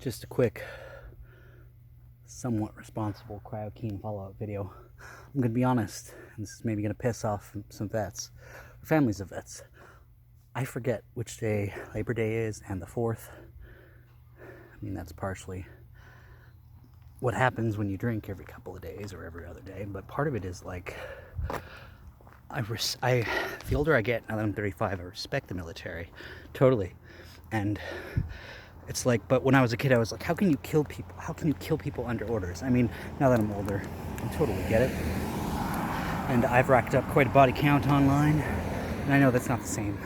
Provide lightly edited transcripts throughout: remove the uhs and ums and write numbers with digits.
Just a quick, somewhat responsible cryo-keen follow-up video. I'm going to be honest, and this is maybe going to piss off some vets, families of vets. I forget which day Labor Day is and the 4th. I mean, that's partially what happens when you drink every couple of days or every other day, but part of it is like, the older I get, now that I'm 35, I respect the military, totally. And it's like, but when I was a kid, I was like, how can you kill people? How can you kill people under orders? I mean, now that I'm older, I totally get it. And I've racked up quite a body count online, and I know that's not the same,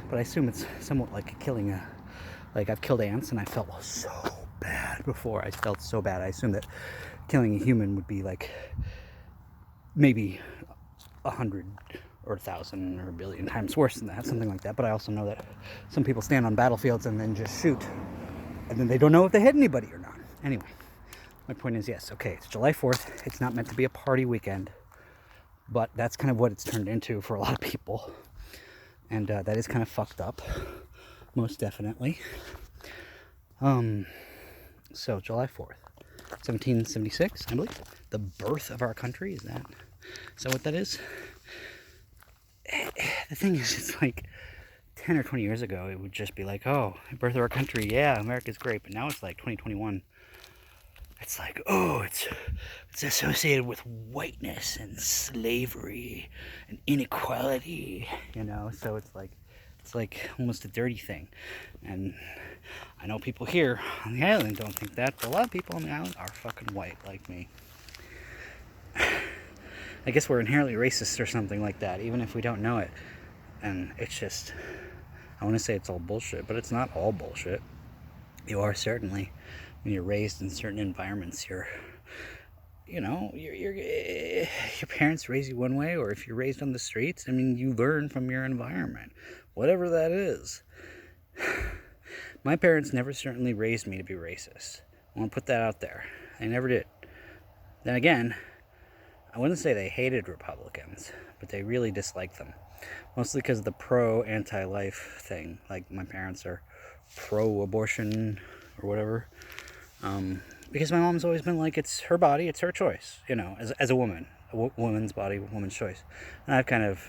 but I assume it's somewhat like killing like I've killed ants, and I felt so bad before. I felt so bad. I assume that killing a human would be like maybe 100 or 1,000 or 1,000,000,000 times worse than that, something like that. But I also know that some people stand on battlefields and then just shoot, and then they don't know if they hit anybody or not. Anyway, my point is, yes, okay, it's July 4th. It's not meant to be a party weekend, but that's kind of what it's turned into for a lot of people. And that is kind of fucked up, most definitely. So July 4th, 1776, I believe, the birth of our country. Is that what that is? The thing is, it's like 10 or 20 years ago, it would just be like, oh, birth of our country, yeah, America's great. But now it's like 2021. It's like, oh, it's associated with whiteness and slavery and inequality, you know? So it's like almost a dirty thing. And I know people here on the island don't think that, but a lot of people on the island are fucking white like me. I guess we're inherently racist or something like that, even if we don't know it. And it's just, I want to say it's all bullshit, but it's not all bullshit. You are certainly, when you're raised in certain environments, your parents raise you one way, or if you're raised on the streets, I mean, you learn from your environment, whatever that is. My parents never certainly raised me to be racist. I want to put that out there. They never did. Then again, I wouldn't say they hated Republicans, but they really disliked them. Mostly because of the pro-anti-life thing. Like, my parents are pro-abortion or whatever. Because my mom's always been like, it's her body, it's her choice, you know, as a woman. Woman's body, woman's choice. And I've kind of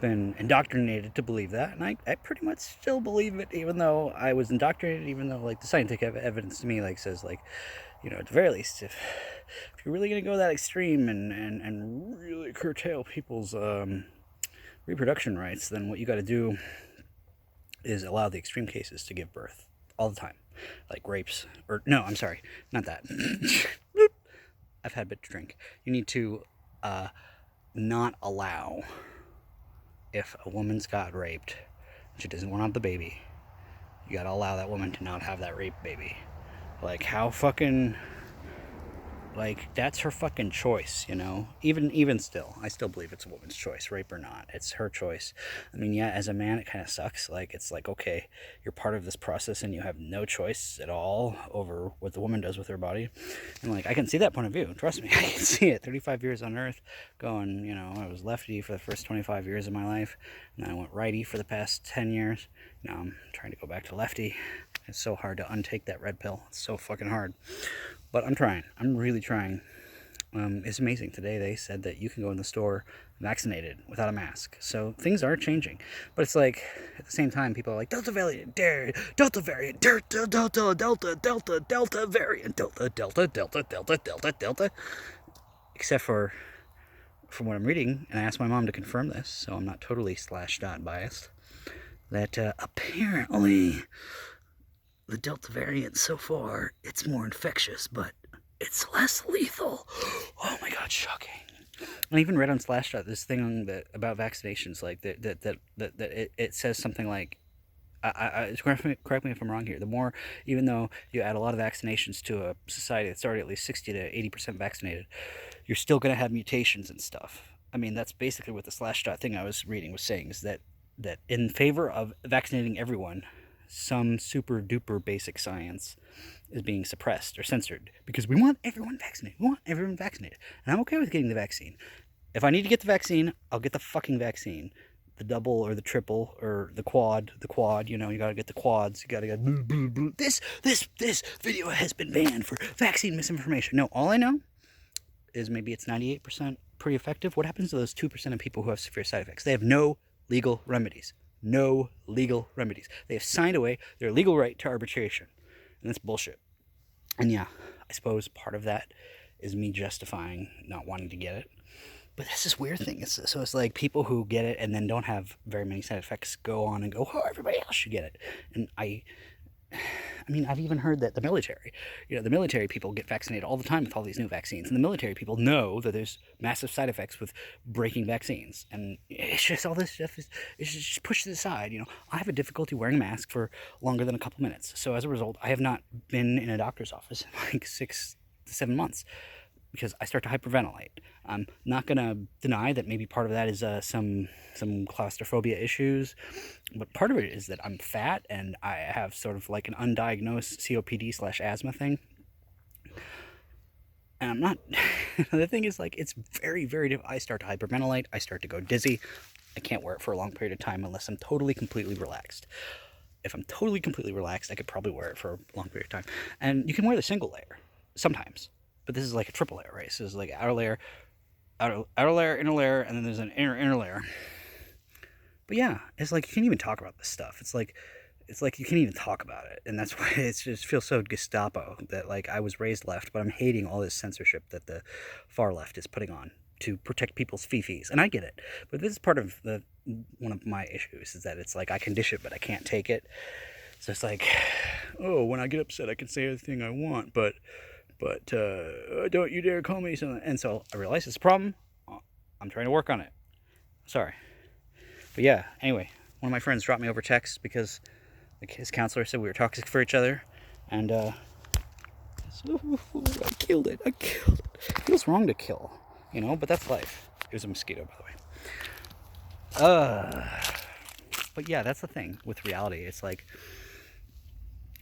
been indoctrinated to believe that, and I pretty much still believe it, even though I was indoctrinated, even though, like, the scientific evidence to me, like, says, like, you know, at the very least, if you're really going to go that extreme and really curtail people's reproduction rights, then what you got to do is allow the extreme cases to give birth all the time, like rapes, or no, I'm sorry, not that. I've had a bit to drink. You need to not allow, if a woman's got raped and she doesn't want to have the baby, you gotta allow that woman to not have that rape baby. Like, how fucking, like, that's her fucking choice, you know? Even still, I still believe it's a woman's choice, rape or not. It's her choice. I mean, yeah, as a man, it kind of sucks. Like, it's like, okay, you're part of this process and you have no choice at all over what the woman does with her body. And, like, I can see that point of view. Trust me, I can see it. 35 years on Earth, going, you know, I was lefty for the first 25 years of my life, and then I went righty for the past 10 years. Now I'm trying to go back to lefty. It's so hard to untake that red pill. It's so fucking hard. But I'm trying. I'm really trying. It's amazing. Today they said that you can go in the store vaccinated without a mask. So things are changing. But it's like, at the same time, people are like, Delta variant, Delta variant, Delta, Delta, Delta, Delta, Delta variant, Delta, Delta, Delta, Delta, Delta, Delta. Except for, from what I'm reading, and I asked my mom to confirm this, so I'm not totally /dot biased, that apparently the Delta variant, so far, it's more infectious, but it's less lethal. Oh my god, shocking. I even read on /dot this thing about vaccinations, like that it says something like, correct me if I'm wrong here, the more, even though you add a lot of vaccinations to a society that's already at least 60 to 80% vaccinated, you're still going to have mutations and stuff. I mean, that's basically what the /dot thing I was reading was saying, is that in favor of vaccinating everyone, some super duper basic science is being suppressed or censored, because we want everyone vaccinated. We want everyone vaccinated. And I'm okay with getting the vaccine. If I need to get the vaccine, I'll get the fucking vaccine. the double or the triple or the quad, you know, you gotta get the quads, you gotta get this video has been banned for vaccine misinformation. No, all I know is maybe it's 98% pretty effective. What happens to those 2% of people who have severe side effects? They have no legal remedies. No legal remedies. They have signed away their legal right to arbitration. And that's bullshit. And yeah, I suppose part of that is me justifying not wanting to get it. But that's this weird thing. So it's like people who get it and then don't have very many side effects go on and go, oh, everybody else should get it. And I mean, I've even heard that the military, you know, the military people get vaccinated all the time with all these new vaccines. And the military people know that there's massive side effects with breaking vaccines. And it's just all this stuff is just pushed to the side. You know, I have a difficulty wearing a mask for longer than a couple minutes. So as a result, I have not been in a doctor's office in like 6 to 7 months, because I start to hyperventilate. I'm not going to deny that maybe part of that is some claustrophobia issues, but part of it is that I'm fat and I have sort of like an undiagnosed COPD/asthma thing. And I'm not, the thing is, like, it's very, very, I start to hyperventilate, I start to go dizzy. I can't wear it for a long period of time unless I'm totally, completely relaxed. If I'm totally, completely relaxed, I could probably wear it for a long period of time. And you can wear the single layer sometimes. But this is like a triple layer, right? So it's like outer layer, inner layer, and then there's an inner layer. But yeah, it's like you can't even talk about this stuff. It's like you can't even talk about it, and that's why it just feels so Gestapo that, like, I was raised left, but I'm hating all this censorship that the far left is putting on to protect people's fifis. And I get it, but this is part of one of my issues, is that it's like I can dish it, but I can't take it. So it's like, oh, when I get upset, I can say everything I want, but don't you dare call me something. And so I realize it's a problem. I'm trying to work on it. Sorry. But yeah, anyway, one of my friends dropped me over text because his counselor said we were toxic for each other. And I killed it. It feels wrong to kill, you know, but that's life. It was a mosquito, by the way. But yeah, that's the thing with reality. It's like,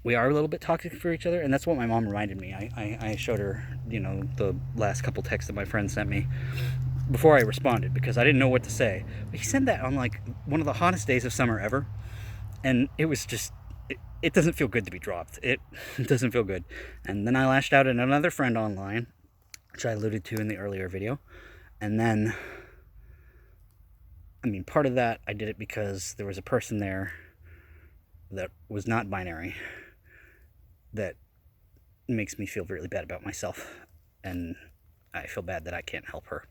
we are a little bit toxic for each other, and that's what my mom reminded me. I showed her, you know, the last couple texts that my friend sent me before I responded, because I didn't know what to say. But he sent that on, like, one of the hottest days of summer ever, and it was just, it doesn't feel good to be dropped. It doesn't feel good. And then I lashed out at another friend online, which I alluded to in the earlier video, and then, I mean, part of that, I did it because there was a person there that was not binary that makes me feel really bad about myself, and I feel bad that I can't help her.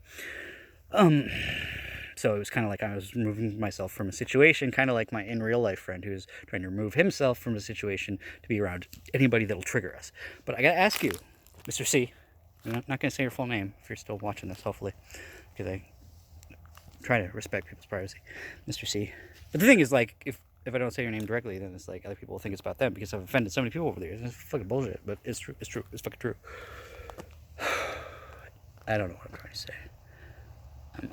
So it was kind of like I was removing myself from a situation, kind of like my in real life friend who's trying to remove himself from a situation to be around anybody that'll trigger us. But I gotta ask you, Mr. C, I'm not gonna say your full name if you're still watching this, hopefully, because I try to respect people's privacy, Mr. C. But the thing is, like, if I don't say your name directly, then it's like other people will think it's about them, because I've offended so many people over the years. It's fucking bullshit, but it's true. It's fucking true. I don't know what I'm trying to say.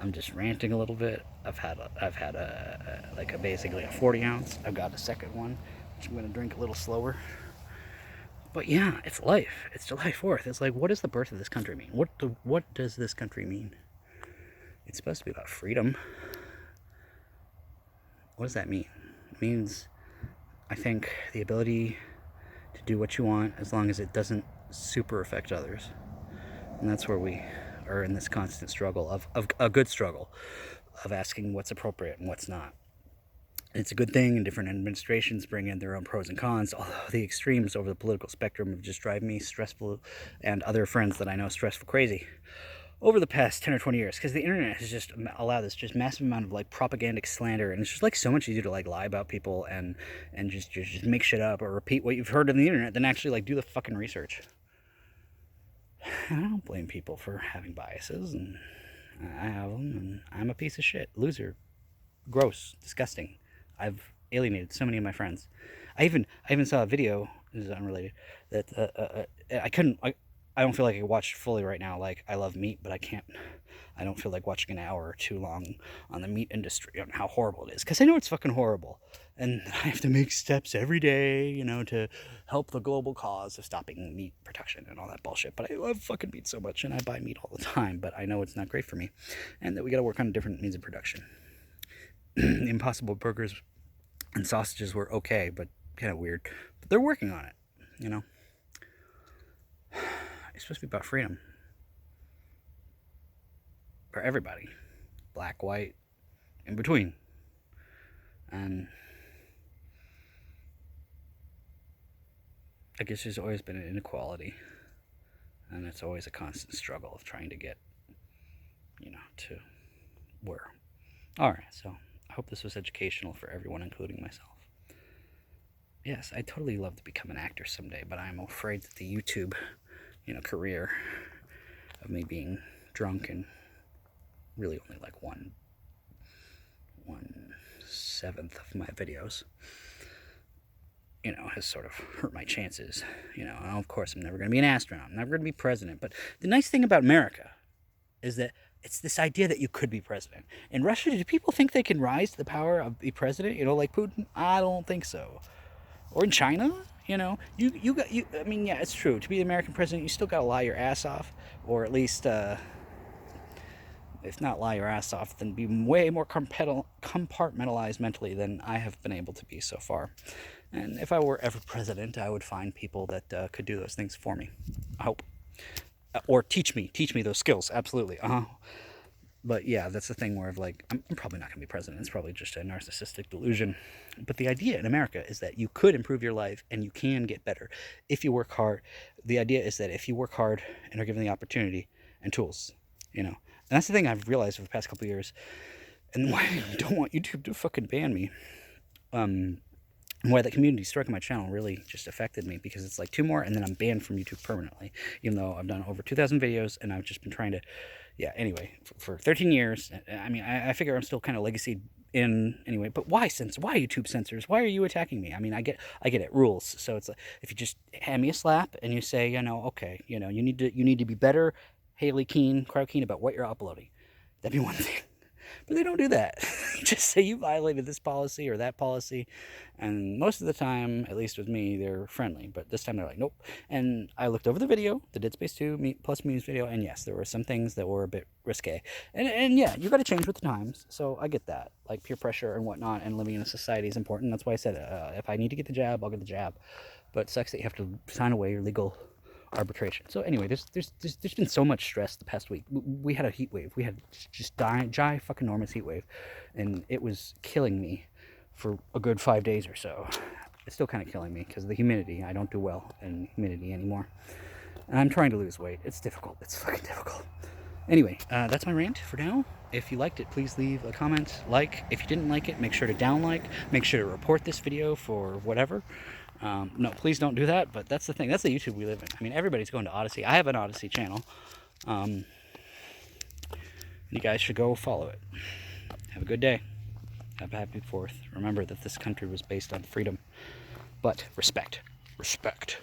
I'm just ranting a little bit. I've had basically a 40 ounce. I've got a second one, which I'm gonna drink a little slower. But yeah, it's life. It's July 4th. It's like, what does the birth of this country mean? What does this country mean? It's supposed to be about freedom. What does that mean? It means, I think, the ability to do what you want as long as it doesn't super affect others. And that's where we are in this constant struggle of a good struggle of asking what's appropriate and what's not. It's a good thing, and different administrations bring in their own pros and cons, although the extremes over the political spectrum have just driven me stressful, and other friends that I know stressful crazy over the past 10 or 20 years, because the internet has just allowed this just massive amount of, like, propagandic slander, and it's just, like, so much easier to, like, lie about people and just make shit up or repeat what you've heard on the internet than actually, like, do the fucking research. And I don't blame people for having biases, and I have them, and I'm a piece of shit, loser, gross, disgusting. I've alienated so many of my friends. I even saw a video, this is unrelated, that I don't feel like I can watch fully right now. Like, I love meat, but I don't feel like watching an hour or too long on the meat industry, on how horrible it is, because I know it's fucking horrible, and I have to make steps every day, you know, to help the global cause of stopping meat production and all that bullshit. But I love fucking meat so much, and I buy meat all the time, but I know it's not great for me, and that we gotta work on different means of production. Impossible burgers and sausages were okay, but kind of weird. But they're working on it, you know. It's supposed to be about freedom for everybody, black, white, in between. And I guess there's always been an inequality, and it's always a constant struggle of trying to get, you know, to where. All right, so I hope this was educational for everyone, including myself. Yes, I'd totally love to become an actor someday, but I'm afraid that the YouTube, you know, career of me being drunk and really only like 1/7 of my videos, you know, has sort of hurt my chances. You know, and of course I'm never going to be an astronaut, I'm never going to be president, but the nice thing about America is that it's this idea that you could be president. In Russia, do people think they can rise to the power of be president, you know, like Putin? I don't think so. Or in China, you know, I mean, yeah, it's true. To be the American president, you still got to lie your ass off, or at least, if not lie your ass off, then be way more compartmentalized mentally than I have been able to be so far. And if I were ever president, I would find people that could do those things for me. I hope. Or teach me those skills. Absolutely. But yeah, that's the thing where like, I'm probably not going to be president. It's probably just a narcissistic delusion. But the idea in America is that you could improve your life and you can get better if you work hard. The idea is that if you work hard and are given the opportunity and tools, you know. And that's the thing I've realized over the past couple of years. And why I don't want YouTube to fucking ban me. And why that community striking my channel really just affected me, because it's like 2 more and then I'm banned from YouTube permanently, even though I've done over 2,000 videos and I've just been trying to, yeah, anyway, for 13 years. I mean, I figure I'm still kind of legacy in anyway, but why YouTube censors? Why are you attacking me? I mean, I get it, rules. So it's like, if you just hand me a slap and you say, you know, okay, you know, you need to be better, Haley Keen, crowd keen about what you're uploading. That'd be one thing. But they don't do that. Just say you violated this policy or that policy. And most of the time, at least with me, they're friendly. But this time they're like, nope. And I looked over the video, the Dead Space 2 plus Muse video, and yes, there were some things that were a bit risque. And yeah, you got to change with the times. So I get that. Like peer pressure and whatnot, and living in a society is important. That's why I said, if I need to get the jab, I'll get the jab. But it sucks that you have to sign away your legal arbitration. So anyway, there's been so much stress the past week. We had a heat wave. We had just giant fucking enormous heat wave, and it was killing me for a good 5 days or so. It's still kind of killing me because of the humidity. I don't do well in humidity anymore, and I'm trying to lose weight. It's difficult. It's fucking difficult. Anyway, that's my rant for now. If you liked it, please leave a comment, like. If you didn't like it, make sure to down-like. Make sure to report this video for whatever. No, please don't do that, but that's the thing. That's the YouTube we live in. I mean, everybody's going to Odyssey. I have an Odyssey channel. You guys should go follow it. Have a good day. Have a happy 4th. Remember that this country was based on freedom, but respect. Respect.